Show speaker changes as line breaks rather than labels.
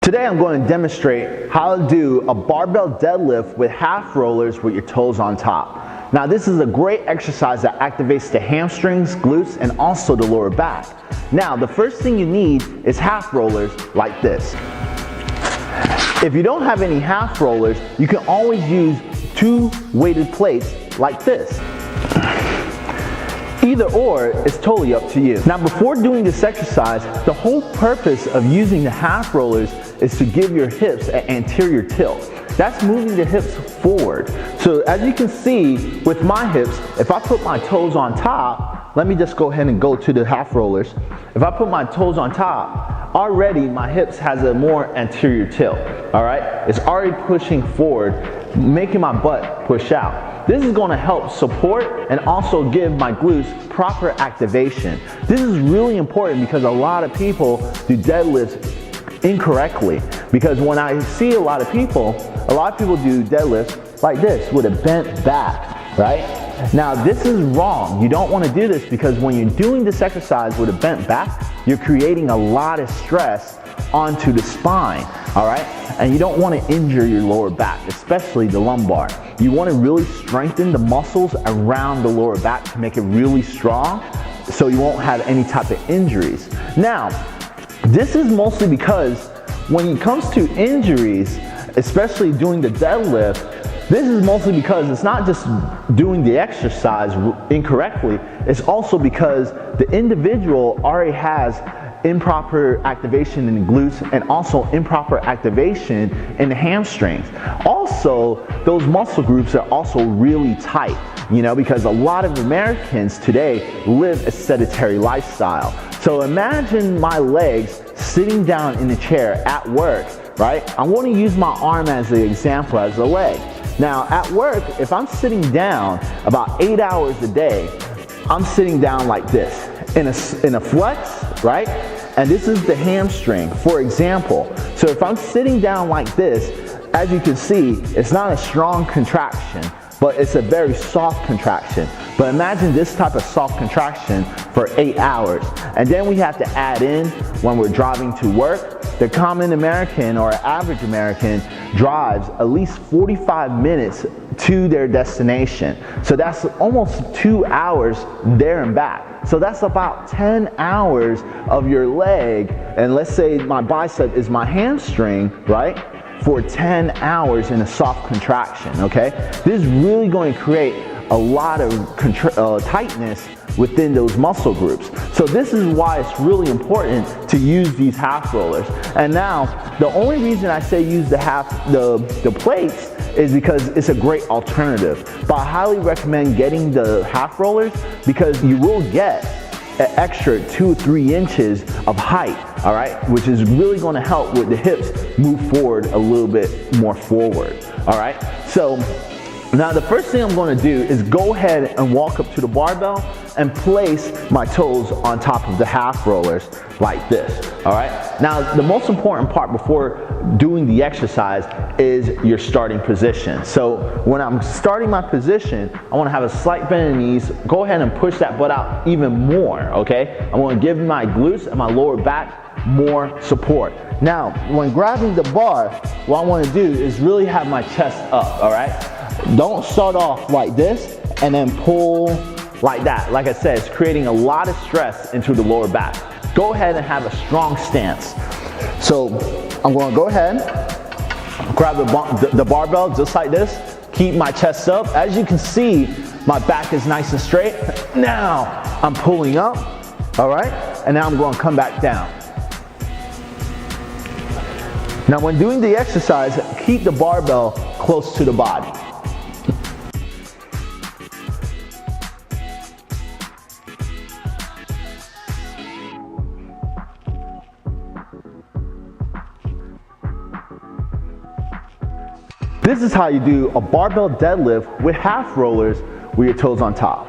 Today I'm going to demonstrate how to do a barbell deadlift with half rollers with your toes on top. Now this is a great exercise that activates the hamstrings, glutes, and also the lower back. Now the first thing you need is half rollers like this. If you don't have any half rollers, you can always use two weighted plates like this. Either or is totally up to you. Now before doing this exercise, the whole purpose of using the half rollers is to give your hips an anterior tilt. That's moving the hips forward. So as you can see with my hips, if I put my toes on top, let me just go ahead and go to the half rollers. If I put my toes on top, already my hips has a more anterior tilt, all right? It's already pushing forward, making my butt push out. This is going to help support and also give my glutes proper activation. This is really important because a lot of people do deadlifts incorrectly. Because when I see a lot of people do deadlifts like this with a bent back, right? Now this is wrong. You don't want to do this because when you're doing this exercise with a bent back, you're creating a lot of stress onto the spine, all right? And you don't want to injure your lower back, especially the lumbar. You want to really strengthen the muscles around the lower back to make it really strong so you won't have any type of injuries. Now, this is mostly because when it comes to injuries, especially doing the deadlift, this is mostly because it's not just doing the exercise incorrectly, it's also because the individual already has improper activation in the glutes and also improper activation in the hamstrings. Also, those muscle groups are also really tight, you know, because a lot of Americans today live a sedentary lifestyle. So imagine my legs sitting down in a chair at work, right? I'm going to use my arm as the example as a leg. Now at work, if I'm sitting down about 8 hours a day, I'm sitting down like this in a flex, right? And this is the hamstring, for example. So if I'm sitting down like this, as you can see, it's not a strong contraction, but it's a very soft contraction. But imagine this type of soft contraction for 8 hours. And then we have to add in when we're driving to work. The common American or average American drives at least 45 minutes to their destination. So that's almost 2 hours there and back. So that's about 10 hours of your leg, and let's say my bicep is my hamstring, right? For 10 hours in a soft contraction, okay? This is really going to create a lot of tightness within those muscle groups. So this is why it's really important to use these half rollers. And now, the only reason I say use the plates is because it's a great alternative. But I highly recommend getting the half rollers because you will get an extra 2 or 3 inches of height, all right, which is really going to help with the hips move forward a little bit more forward, all right? So now the first thing I'm going to do is go ahead and walk up to the barbell and place my toes on top of the half rollers like this, all right? Now the most important part before doing the exercise is your starting position. So when I'm starting my position, I want to have a slight bend in the knees. Go ahead and push that butt out even more, okay? I'm going to give my glutes and my lower back more support. Now, when grabbing the bar, what I want to do is really have my chest up, all right? Don't start off like this and then pull like that. Like I said, it's creating a lot of stress into the lower back. Go ahead and have a strong stance. So I'm going to go ahead, grab the barbell just like this, keep my chest up. As you can see, my back is nice and straight. Now I'm pulling up, all right? And now I'm going to come back down. Now when doing the exercise, keep the barbell close to the body. This is how you do a barbell deadlift with half rollers with your toes on top.